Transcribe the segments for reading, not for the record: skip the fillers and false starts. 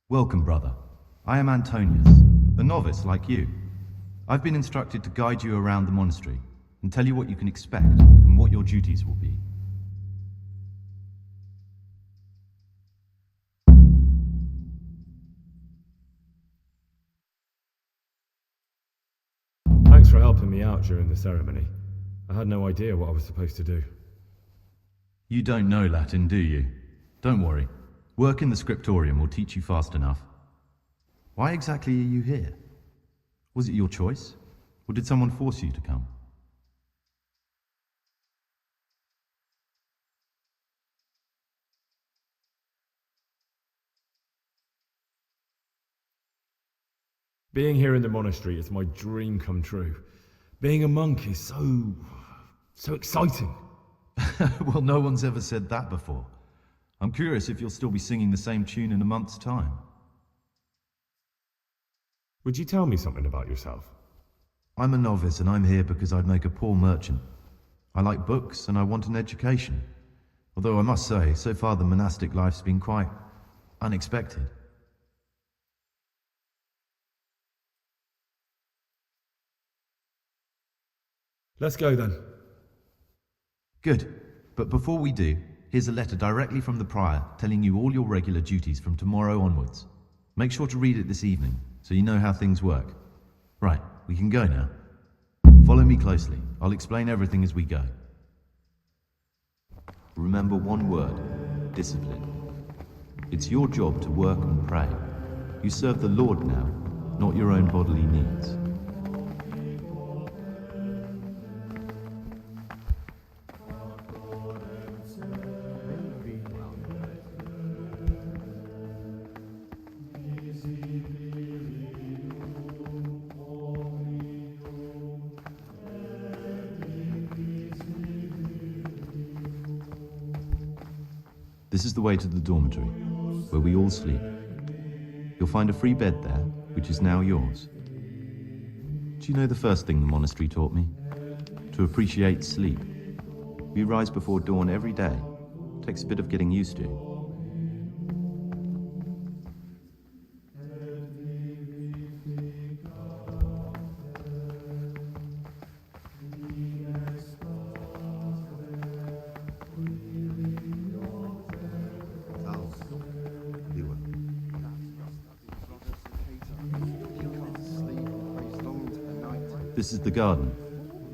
Welcome, brother. I am Antonius, a novice like you. I've been instructed to guide you around the monastery and tell you what you can expect and what your duties will be. Thanks for helping me out during the ceremony. I had no idea what I was supposed to do. You don't know Latin, do you? Don't worry. Work in the scriptorium will teach you fast enough. Why exactly are you here? Was it your choice? Or did someone force you to come? Being here in the monastery is my dream come true. Being a monk is so exciting. Well, no one's ever said that before. I'm curious if you'll still be singing the same tune in a month's time. Would you tell me something about yourself? I'm a novice and I'm here because I'd make a poor merchant. I like books and I want an education. Although I must say, so far the monastic life's been quite unexpected. Let's go then. Good. But before we do, here's a letter directly from the prior telling you all your regular duties from tomorrow onwards. Make sure to read it this evening so you know how things work. Right, we can go now. Follow me closely. I'll explain everything as we go. Remember one word: discipline. It's your job to work and pray. You serve the Lord now, not your own bodily needs. This is the way to the dormitory, where we all sleep. You'll find a free bed there, which is now yours. Do you know the first thing the monastery taught me? To appreciate sleep. We rise before dawn every day. Takes a bit of getting used to. This is the garden,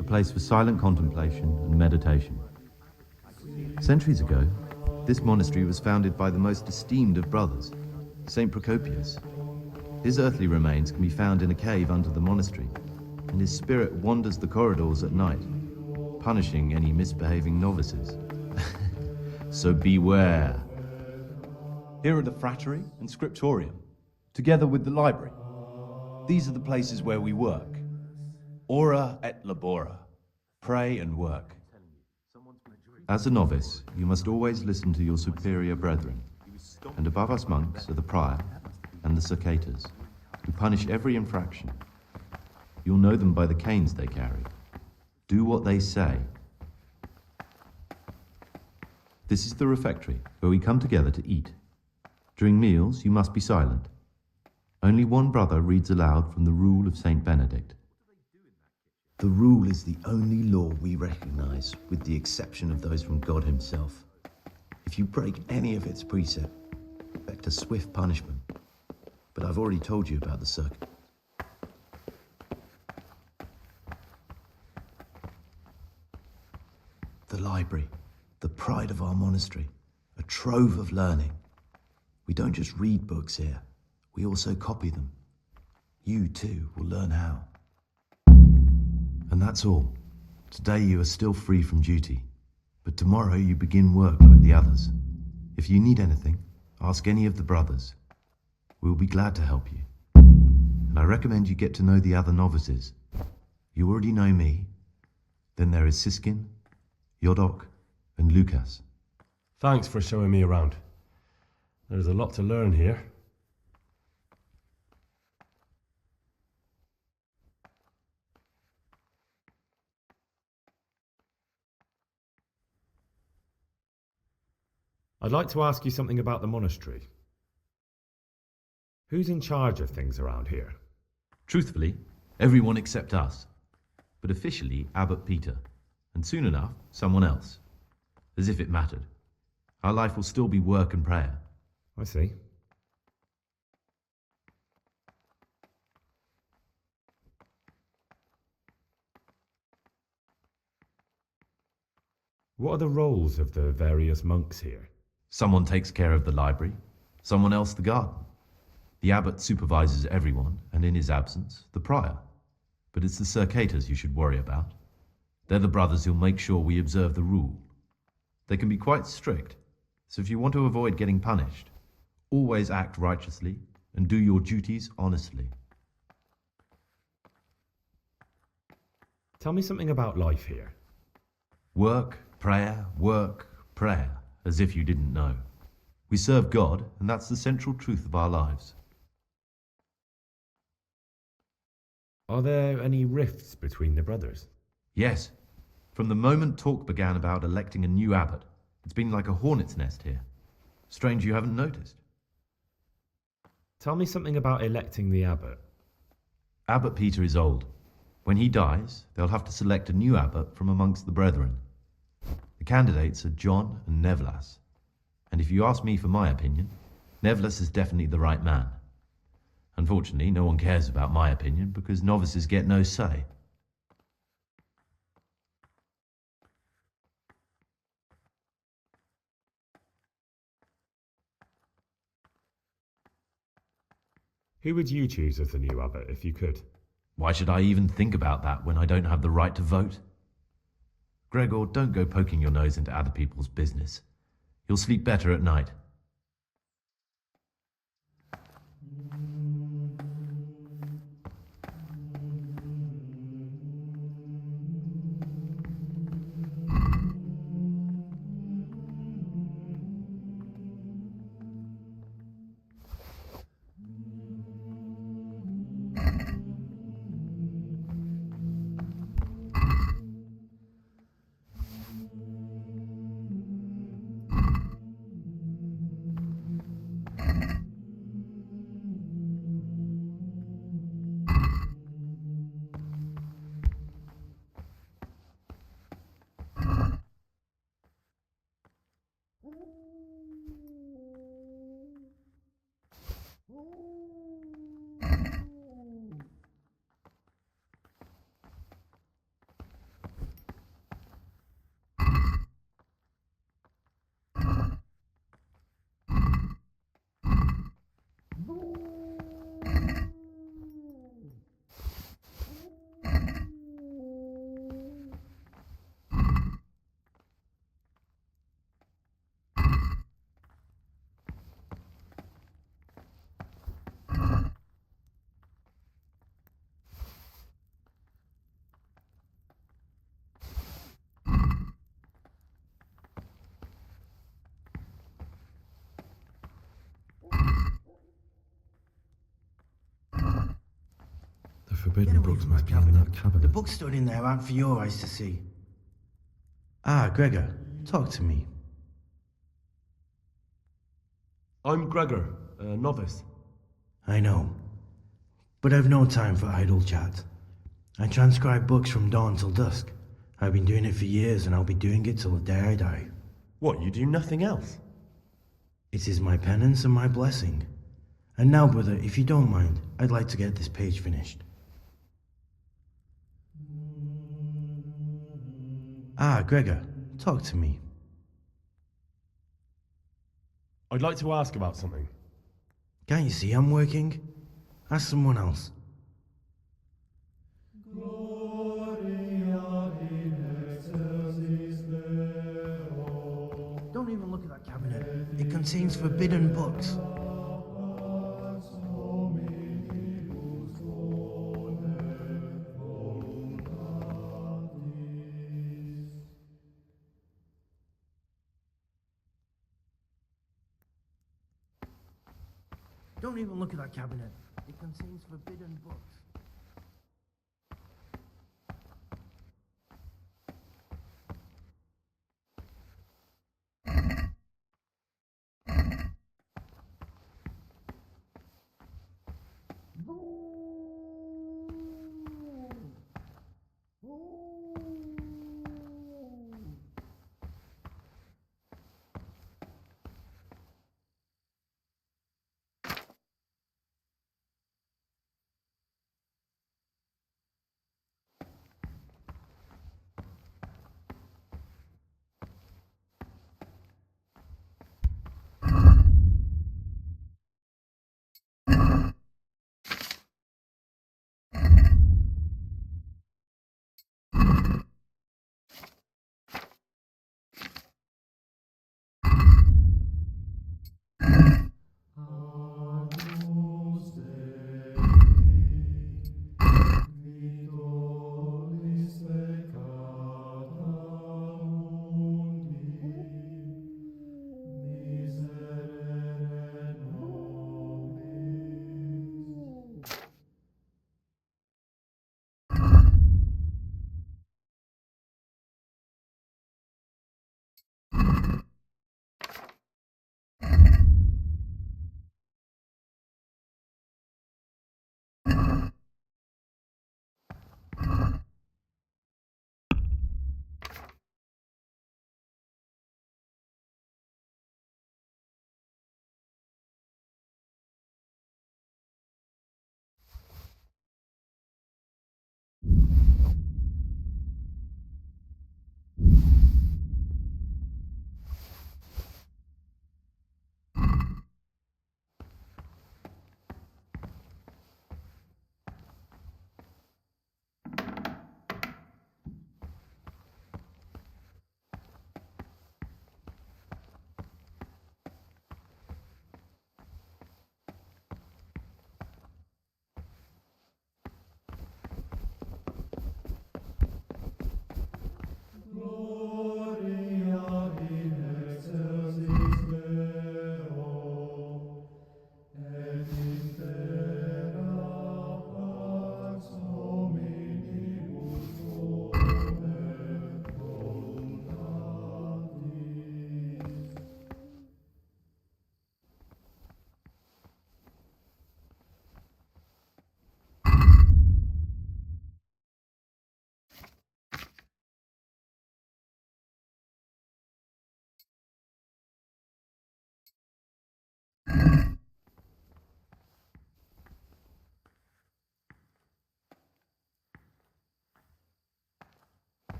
a place for silent contemplation and meditation. Centuries ago, this monastery was founded by the most esteemed of brothers, Saint Procopius. His earthly remains can be found in a cave under the monastery, and his spirit wanders the corridors at night, punishing any misbehaving novices. So beware. Here are the frattery and scriptorium, together with the library. These are the places where we work. Ora et labora. Pray and work. As a novice, you must always listen to your superior brethren, and above us monks are the prior and the cicatas, who punish every infraction. You'll know them by the canes they carry. Do what they say. This is the refectory, where we come together to eat. During meals, you must be silent. Only one brother reads aloud from the Rule of Saint Benedict. The rule is the only law we recognize, with the exception of those from God himself. If you break any of its precepts, expect a swift punishment. But I've already told you about the circuit. The library, the pride of our monastery, a trove of learning. We don't just read books here, we also copy them. You too will learn how. And that's all. Today you are still free from duty, but tomorrow you begin work like the others. If you need anything, ask any of the brothers. We'll be glad to help you. And I recommend you get to know the other novices. You already know me. Then there is Siskin, Yodok, and Lucas. Thanks for showing me around. There's a lot to learn here. I'd like to ask you something about the monastery. Who's in charge of things around here? Truthfully, everyone except us. But officially, Abbot Peter. And soon enough, someone else. As if it mattered. Our life will still be work and prayer. I see. What are the roles of the various monks here? Someone takes care of the library, someone else the garden. The abbot supervises everyone, and in his absence, the prior. But it's the circators you should worry about. They're the brothers who'll make sure we observe the rule. They can be quite strict, so if you want to avoid getting punished, always act righteously and do your duties honestly. Tell me something about life here. Work, prayer, as if you didn't know. We serve God, and that's the central truth of our lives. Are there any rifts between the brothers? Yes. From the moment talk began about electing a new abbot, it's been like a hornet's nest here. Strange you haven't noticed. Tell me something about electing the abbot. Abbot Peter is old. When he dies, they'll have to select a new abbot from amongst the brethren. The candidates are John and Nevlas. And if you ask me for my opinion, Nevlas is definitely the right man. Unfortunately, no one cares about my opinion because novices get no say. Who would you choose as the new abbot if you could? Why should I even think about that when I don't have the right to vote? Gregor, don't go poking your nose into other people's business. You'll sleep better at night. The forbidden books must be in that cabinet. The books stood in there aren't for your eyes to see. Ah, Gregor, talk to me. I'm Gregor, a novice. I know, but I've no time for idle chat. I transcribe books from dawn till dusk. I've been doing it for years and I'll be doing it till the day I die. What, you do nothing else? It is my penance and my blessing. And now, brother, if you don't mind, I'd like to get this page finished. Ah, Gregor, talk to me. I'd like to ask about something. Can't you see I'm working? Ask someone else. Don't even look at that cabinet. It contains forbidden books. Don't even look at that cabinet. It contains forbidden books.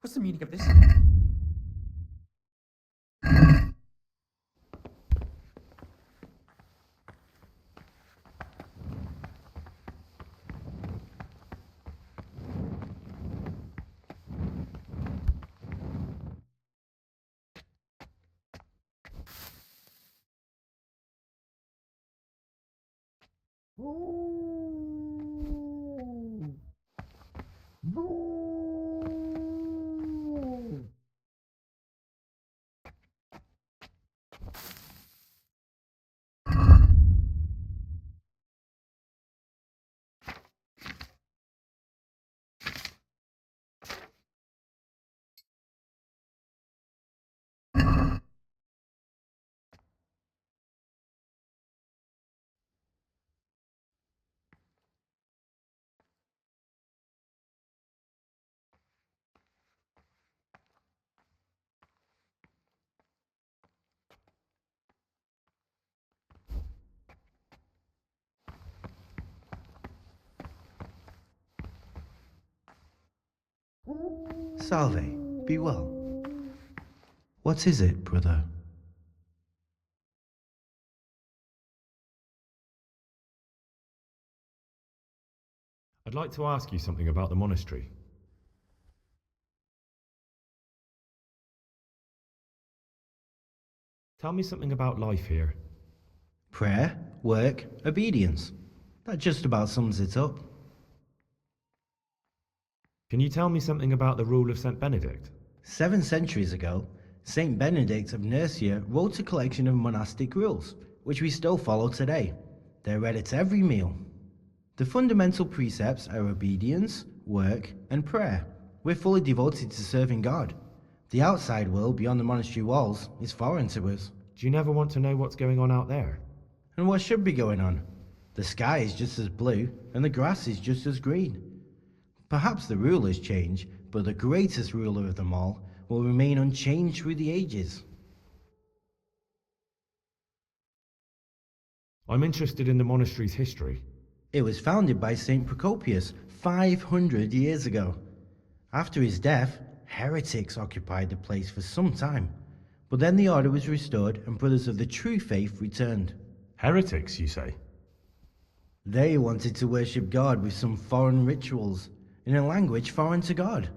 What's the meaning of this? Salve, be well. What is it, brother? I'd like to ask you something about the monastery. Tell me something about life here. Prayer, work, obedience. That just about sums it up. Can you tell me something about the rule of St. Benedict? 7 centuries ago, Saint Benedict of Nursia wrote a collection of monastic rules, which we still follow today. They're read at every meal. The fundamental precepts are obedience, work, and prayer. We're fully devoted to serving God. The outside world beyond the monastery walls is foreign to us. Do you never want to know what's going on out there? And what should be going on? The sky is just as blue, and the grass is just as green. Perhaps the rulers change, but the greatest ruler of them all will remain unchanged through the ages. I'm interested in the monastery's history. It was founded by Saint Procopius 500 years ago. After his death, heretics occupied the place for some time, but then the order was restored and brothers of the true faith returned. Heretics, you say? They wanted to worship God with some foreign rituals, in a language foreign to God.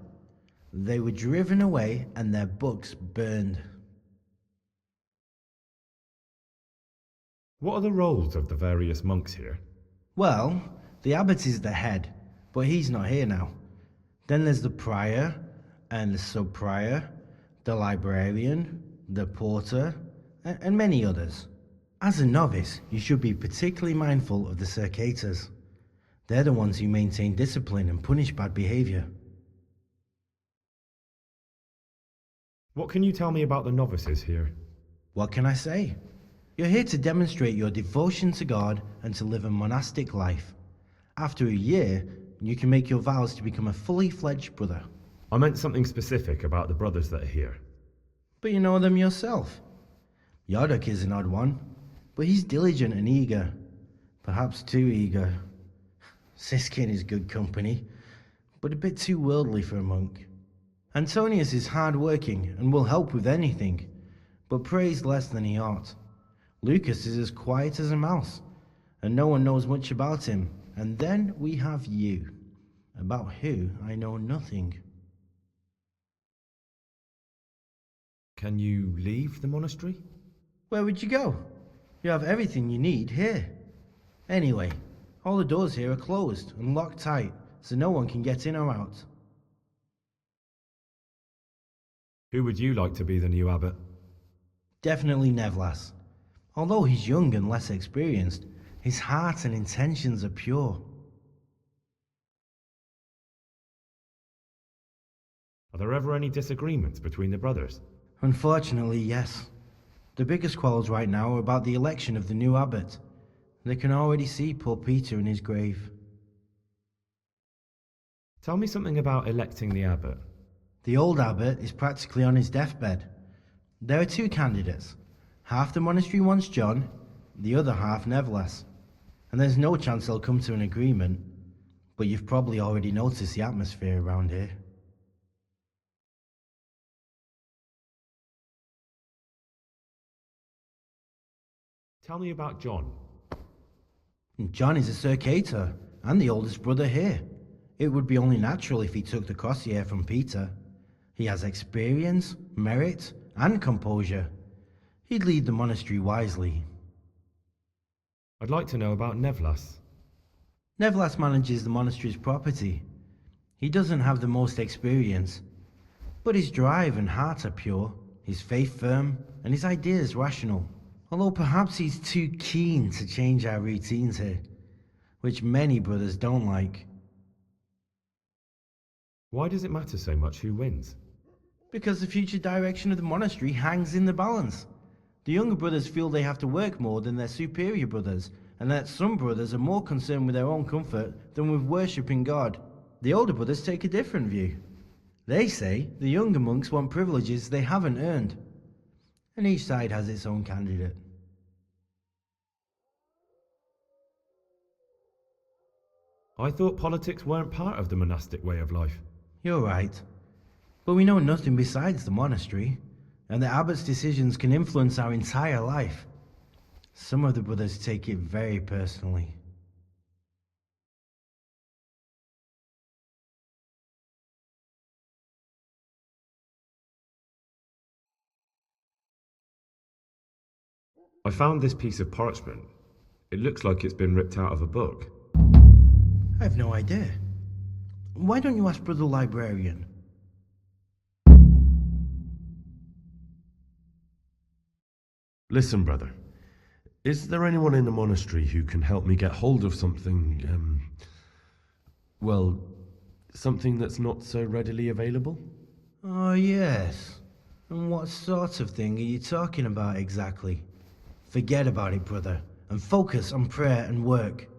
They were driven away and their books burned. What are the roles of the various monks here? Well, the abbot is the head, but he's not here now. Then there's the prior, and the sub-prior, the librarian, the porter, and many others. As a novice, you should be particularly mindful of the circators. They're the ones who maintain discipline and punish bad behavior. What can you tell me about the novices here? What can I say? You're here to demonstrate your devotion to God and to live a monastic life. After a year, you can make your vows to become a fully fledged brother. I meant something specific about the brothers that are here. But you know them yourself. Yodok is an odd one, but he's diligent and eager. Perhaps too eager. Siskin is good company, but a bit too worldly for a monk. Antonius is hard-working and will help with anything, but prays less than he ought. Lucas is as quiet as a mouse, and no one knows much about him. And then we have you, about who I know nothing. Can you leave the monastery? Where would you go? You have everything you need here. Anyway, all the doors here are closed and locked tight, so no one can get in or out. Who would you like to be the new abbot? Definitely Nevlas. Although he's young and less experienced, his heart and intentions are pure. Are there ever any disagreements between the brothers? Unfortunately, yes. The biggest quarrels right now are about the election of the new abbot. They can already see poor Peter in his grave. Tell me something about electing the abbot. The old abbot is practically on his deathbed. There are two candidates. Half the monastery wants John, the other half Nevlas. And there's no chance they'll come to an agreement. But you've probably already noticed the atmosphere around here. Tell me about John. John is a circator and the oldest brother here. It would be only natural if he took the crossier from Peter. He has experience, merit, and composure. He'd lead the monastery wisely. I'd like to know about Nevlas. Nevlas manages the monastery's property. He doesn't have the most experience, but his drive and heart are pure, his faith firm, and his ideas rational. Although perhaps he's too keen to change our routines here, which many brothers don't like. Why does it matter so much who wins? Because the future direction of the monastery hangs in the balance. The younger brothers feel they have to work more than their superior brothers, and that some brothers are more concerned with their own comfort than with worshipping God. The older brothers take a different view. They say the younger monks want privileges they haven't earned, and each side has its own candidate. I thought politics weren't part of the monastic way of life. You're right. But we know nothing besides the monastery, and the abbot's decisions can influence our entire life. Some of the brothers take it very personally. I found this piece of parchment. It looks like it's been ripped out of a book. I have no idea. Why don't you ask Brother Librarian? Listen, brother. Is there anyone in the monastery who can help me get hold of something, well, something that's not so readily available? Oh, yes. And what sort of thing are you talking about exactly? Forget about it, brother, and focus on prayer and work.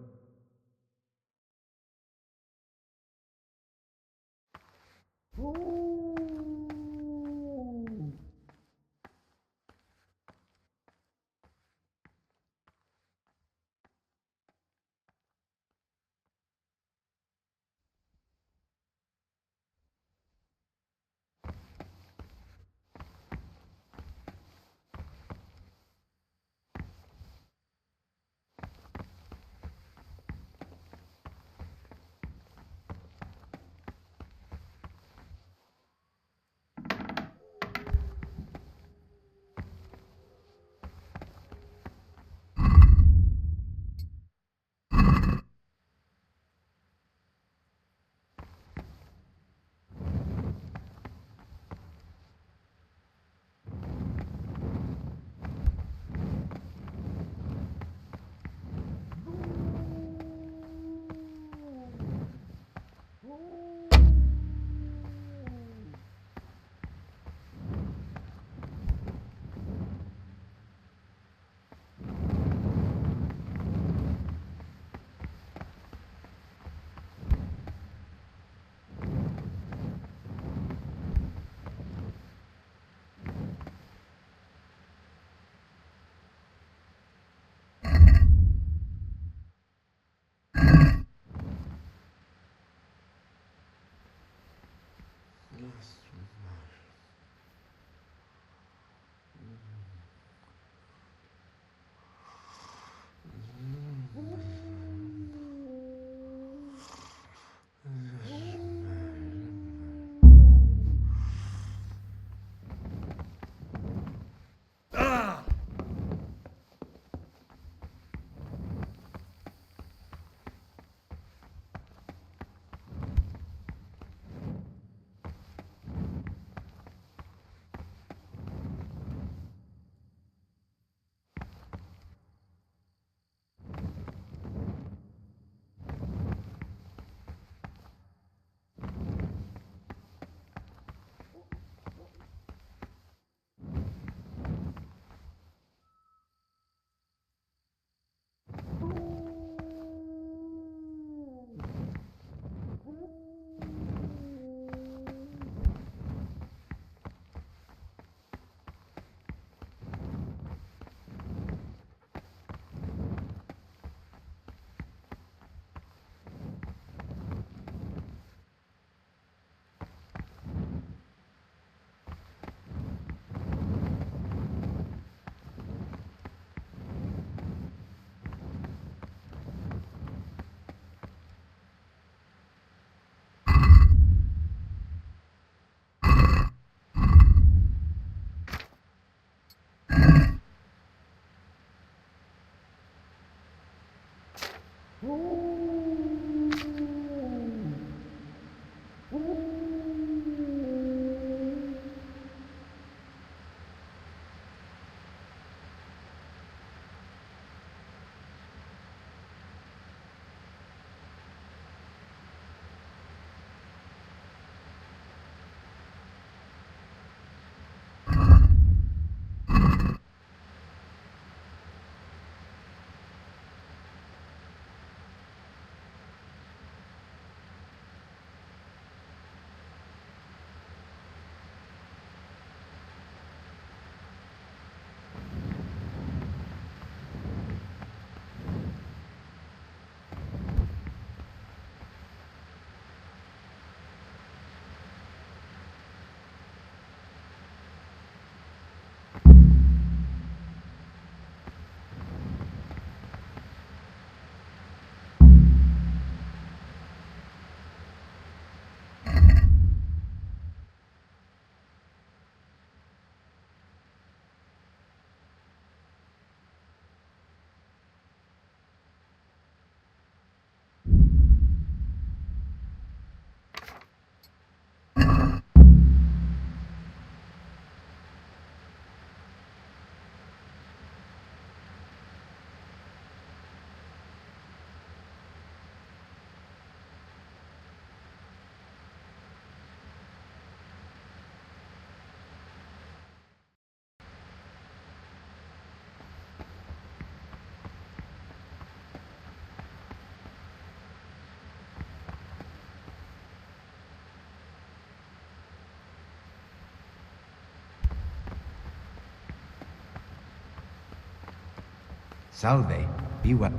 Salve, be well.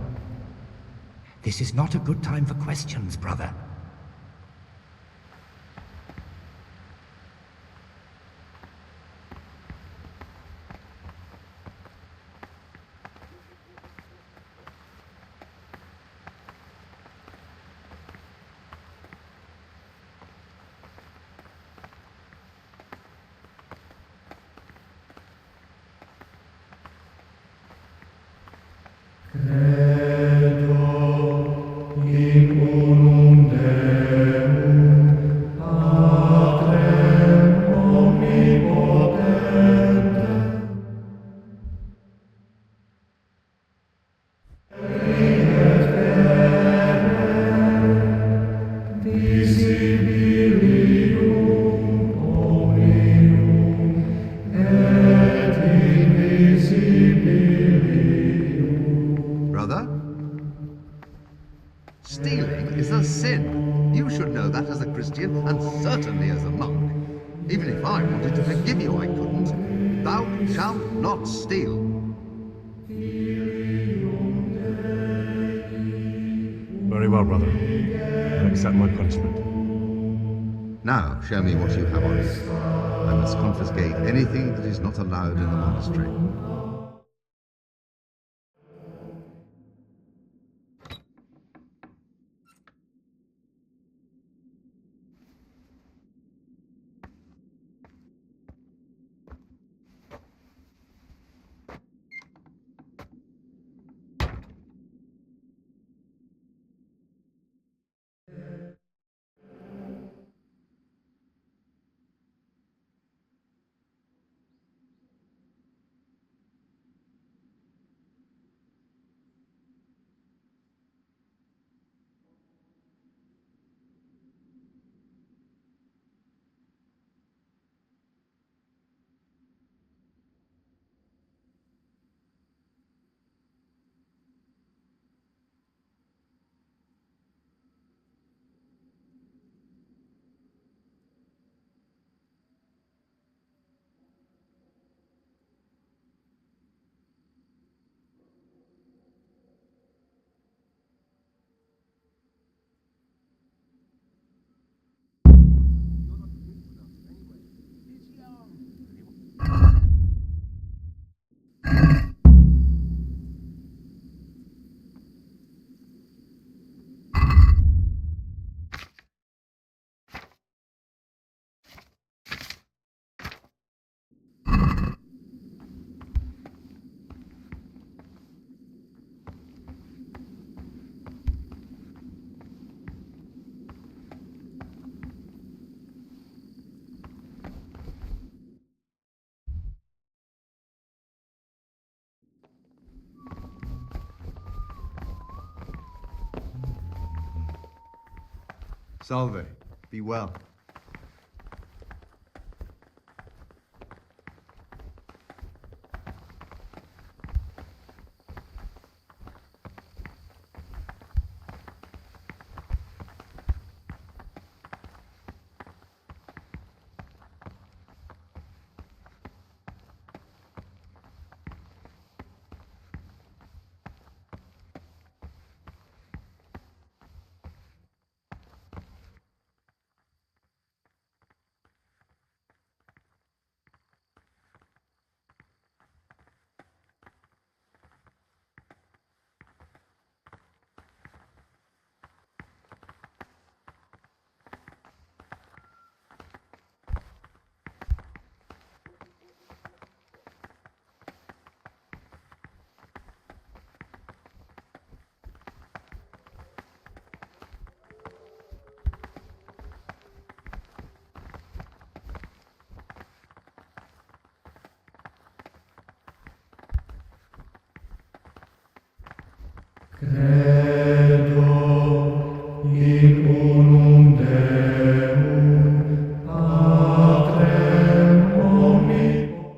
This is not a good time for questions, brother. Brother? Stealing is a sin. You should know that as a Christian, and certainly as a monk. Even if I wanted to forgive you, I couldn't. Thou shalt not steal. Very well, brother. I accept my punishment. Now, show me what you have on you. I must confiscate anything that is not allowed in the monastery. Salve, be well.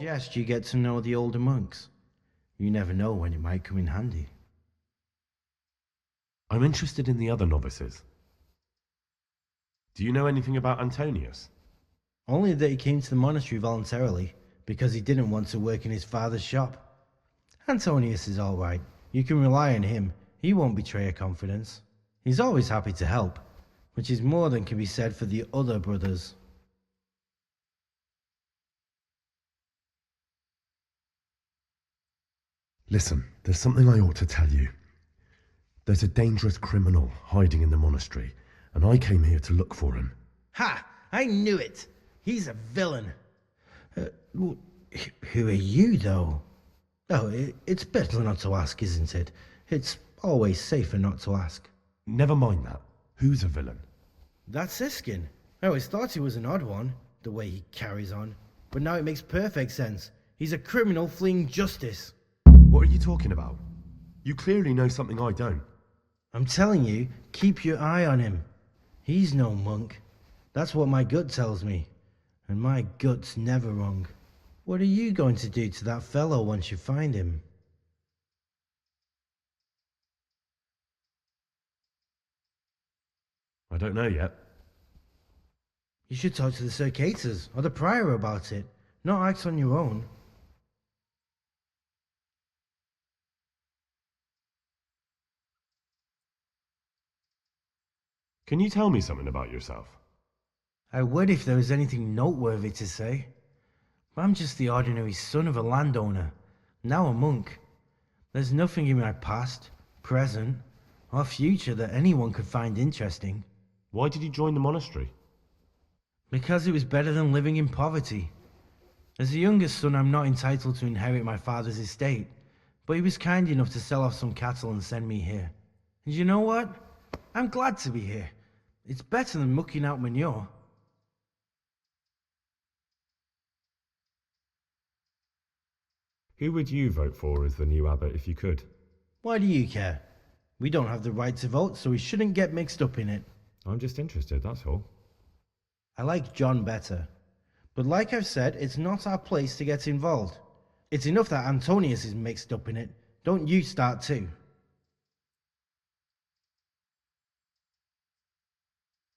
Yes, you get to know the older monks. You never know when it might come in handy. I'm interested in the other novices. Do you know anything about Antonius? Only that he came to the monastery voluntarily, because he didn't want to work in his father's shop. Antonius is all right. You can rely on him. He won't betray your confidence. He's always happy to help, which is more than can be said for the other brothers. Listen, there's something I ought to tell you. There's a dangerous criminal hiding in the monastery, and I came here to look for him. Ha! I knew it! He's a villain. Who are you, though? Oh, it's better not to ask, isn't it? It's always safer not to ask. Never mind that. Who's a villain? That's Siskin. I always thought he was an odd one, the way he carries on. But now it makes perfect sense. He's a criminal fleeing justice. What are you talking about? You clearly know something I don't. I'm telling you, keep your eye on him. He's no monk. That's what my gut tells me. And my gut's never wrong. What are you going to do to that fellow once you find him? I don't know yet. You should talk to the Circators or the Prior about it, not act on your own. Can you tell me something about yourself? I would if there was anything noteworthy to say. But I'm just the ordinary son of a landowner, now a monk. There's nothing in my past, present, or future that anyone could find interesting. Why did you join the monastery? Because it was better than living in poverty. As the youngest son, I'm not entitled to inherit my father's estate, but he was kind enough to sell off some cattle and send me here. And you know what? I'm glad to be here. It's better than mucking out manure. Who would you vote for as the new abbot if you could? Why do you care? We don't have the right to vote, so we shouldn't get mixed up in it. I'm just interested, that's all. I like John better. But like I've said, it's not our place to get involved. It's enough that Antonius is mixed up in it. Don't you start too.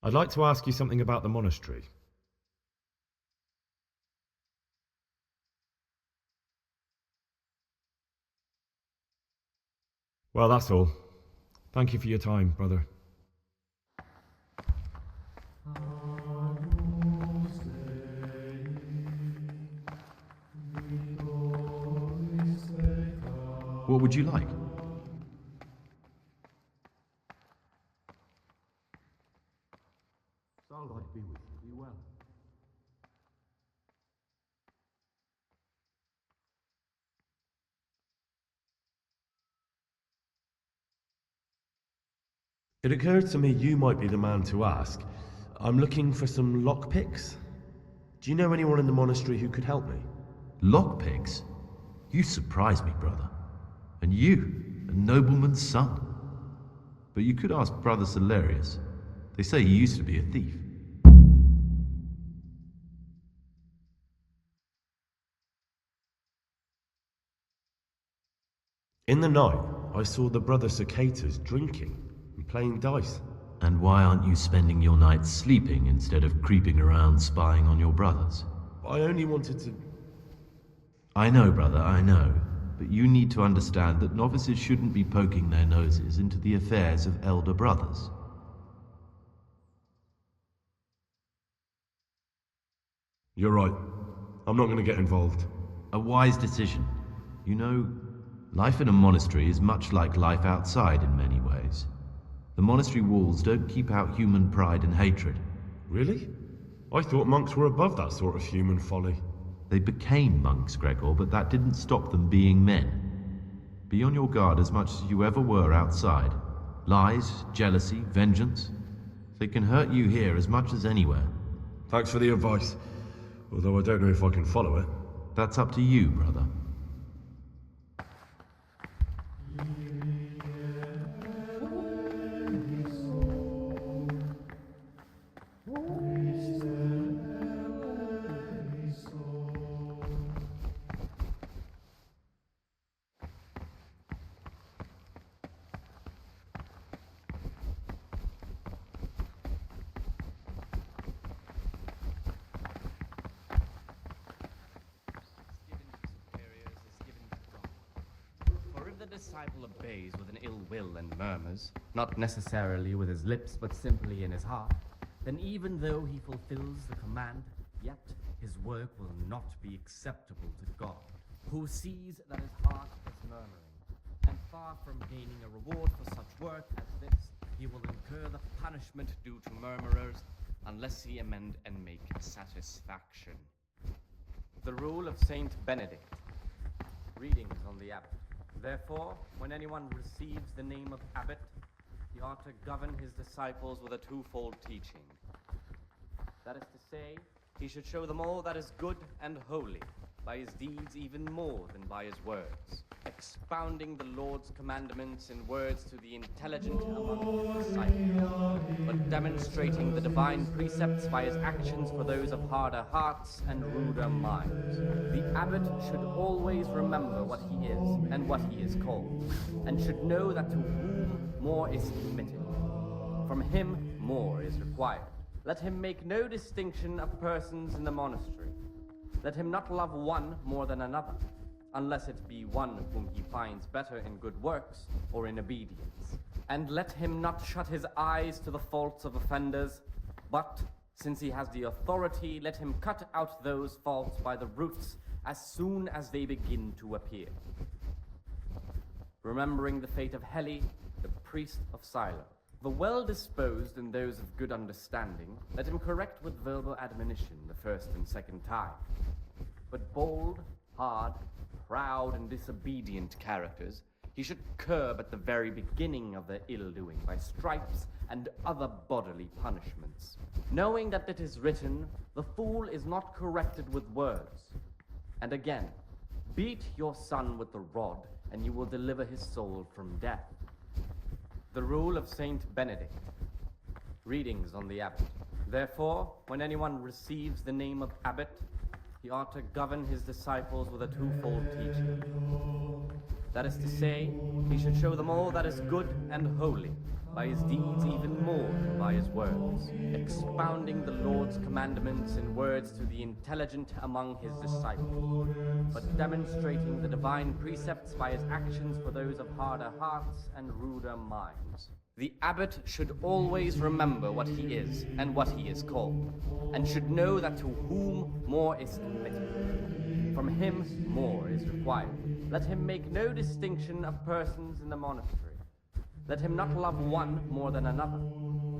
I'd like to ask you something about the monastery. Well, that's all. Thank you for your time, brother. What would you like? God be with you. Be well. It occurred to me you might be the man to ask. I'm looking for some lockpicks. Do you know anyone in the monastery who could help me? Lockpicks? You surprise me, brother. And you, a nobleman's son. But you could ask Brother Celerius. They say he used to be a thief. In the night, I saw the brother Cicatas drinking and playing dice. And why aren't you spending your nights sleeping instead of creeping around spying on your brothers? I only wanted to... I know, brother, I know. But you need to understand that novices shouldn't be poking their noses into the affairs of elder brothers. You're right. I'm not going to get involved. A wise decision. You know, life in a monastery is much like life outside in many ways. The monastery walls don't keep out human pride and hatred. Really? I thought monks were above that sort of human folly. They became monks, Gregor, but that didn't stop them being men. Be on your guard as much as you ever were outside. Lies, jealousy, vengeance. They can hurt you here as much as anywhere. Thanks for the advice. Although I don't know if I can follow it. That's up to you, brother. disciple obeys with an ill will and murmurs, not necessarily with his lips, but simply in his heart, then even though he fulfills the command, yet his work will not be acceptable to God, who sees that his heart is murmuring, and far from gaining a reward for such work as this, he will incur the punishment due to murmurers, unless he amend and make satisfaction. The rule of Saint Benedict. Readings on the abbot. Therefore, when anyone receives the name of abbot, he ought to govern his disciples with a twofold teaching. That is to say, he should show them all that is good and holy, by his deeds even more than by his words, expounding the Lord's commandments in words to the intelligent among his disciples, but demonstrating the divine precepts by his actions for those of harder hearts and ruder minds. The abbot should always remember what he is and what he is called, and should know that to whom more is committed, from him more is required. Let him make no distinction of persons in the monastery. Let him not love one more than another, unless it be one whom he finds better in good works or in obedience. And let him not shut his eyes to the faults of offenders, but, since he has the authority, let him cut out those faults by the roots as soon as they begin to appear. Remembering the fate of Heli, the priest of Silo, the well-disposed and those of good understanding, let him correct with verbal admonition the first and second time. But bold, hard, proud, and disobedient characters he should curb at the very beginning of their ill-doing by stripes and other bodily punishments, knowing that it is written, "The fool is not corrected with words." And again, "Beat your son with the rod, and you will deliver his soul from death." The rule of Saint Benedict. Readings on the abbot. Therefore, when anyone receives the name of abbot, he ought to govern his disciples with a twofold teaching. That is to say, he should show them all that is good and holy, by his deeds even more than by his words, expounding the Lord's commandments in words to the intelligent among his disciples, but demonstrating the divine precepts by his actions for those of harder hearts and ruder minds. The abbot should always remember what he is and what he is called, and should know that to whom more is committed, from him more is required. Let him make no distinction of persons in the monastery. Let him not love one more than another,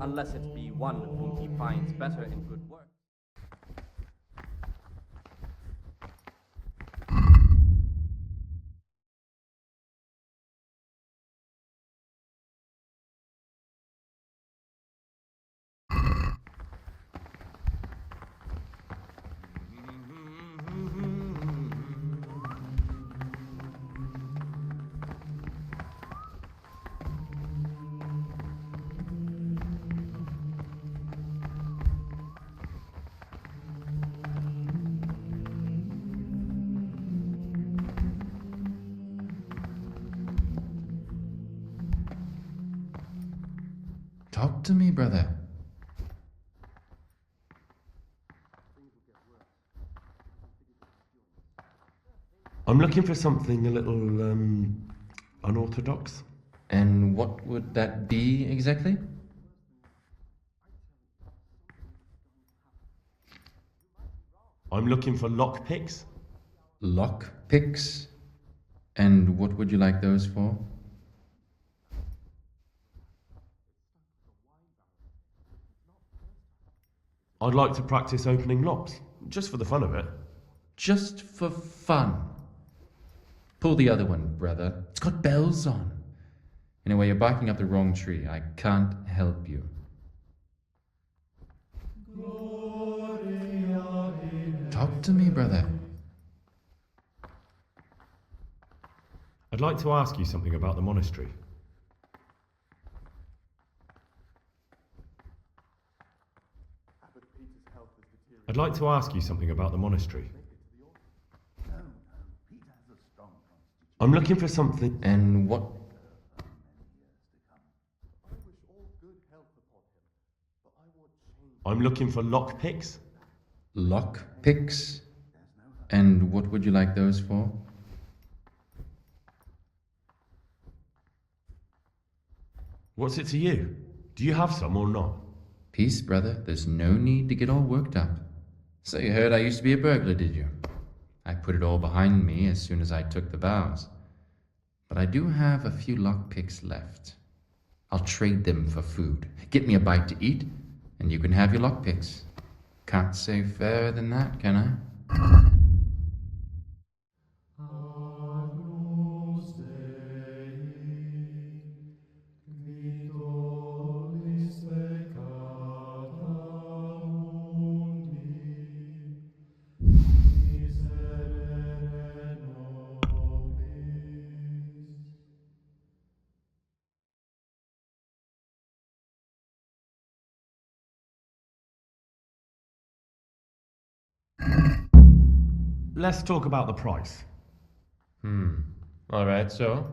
unless it be one whom he finds better in good works. Talk to me, brother. I'm looking for something a little, unorthodox. And what would that be exactly? I'm looking for lockpicks. Lockpicks? And what would you like those for? I'd like to practice opening locks, just for the fun of it. Just for fun. Pull the other one, brother. It's got bells on. Anyway, you're barking up the wrong tree. I can't help you. Talk to me, brother. I'd like to ask you something about the monastery. I'd like to ask you something about the monastery. I'm looking for something. And what? I'm looking for lockpicks. Lockpicks? And what would you like those for? What's it to you? Do you have some or not? Peace, brother. There's no need to get all worked up. So you heard I used to be a burglar, did you? I put it all behind me as soon as I took the vows. But I do have a few lockpicks left. I'll trade them for food. Get me a bite to eat, and you can have your lockpicks. Can't say fairer than that, can I? Let's talk about the price. Alright, so?